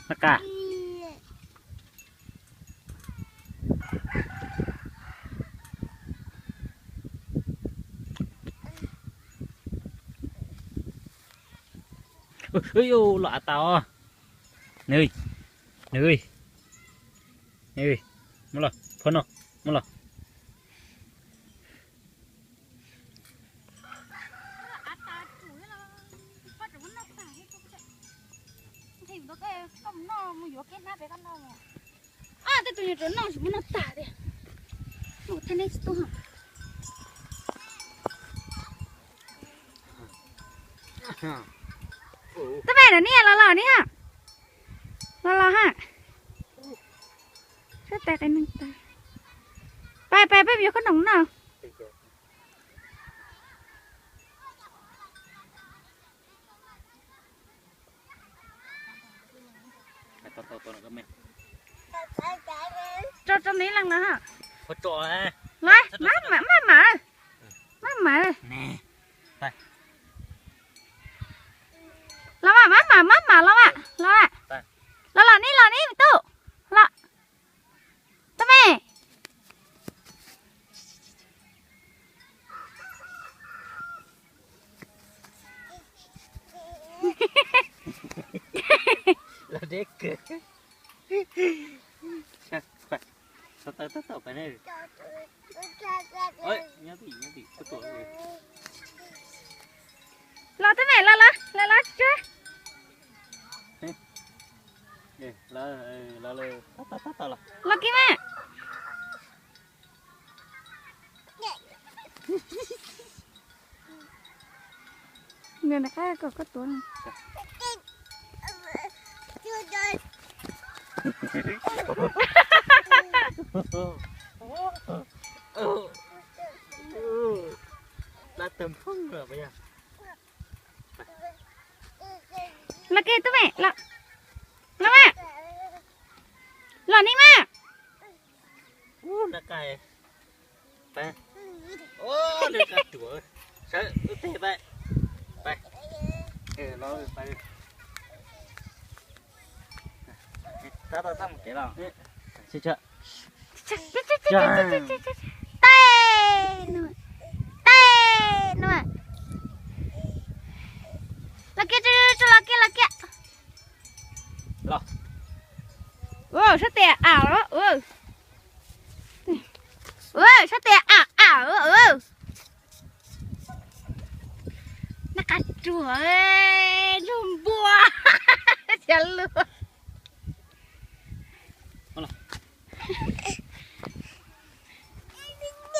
นักกะเฮ้ยโอ้หล่อเต่านี่มาเลยพ่นเนาะมาเลยตัวนี้ตัวน้องสมมุติตาเดียโอ้ท่านได้ตัวตัวแม่เดี๋ยวนี้หล่อๆนี่ฮะหล่อๆฮะช่วยแตกไอ้นึงตาไปอยู่ขนมหน่อยตัวนั้นก็ไม่จดนี้ลังนะฮะพอจ่อเลยมาเลยแน่ไปแล้วแล้วนี่ตู้ละตัวแม่แล้วเด็กเกิดไปต่อไปได้เฮ้ยยังตีตัวเลยรอตัวแม่รอช่วยแล้วเลยต่อละรอกี่แม่เงินนะคะก็ตัวนึงน่าเติมพุ่งเหรอไปยังแล้วกี่ตัวแม่แล้วแม่หล่อนี่แม่นักไก่ไปโอ้เด็กกระตัวใช่เตะไปเราไปตั้งเก๋เราเชื่อเต้หน่อยลักกี้จะลักกี้รอโอ้ชัดเตะแล้วชัดเตะนักการจั่วจุ่มบัวเสียลืม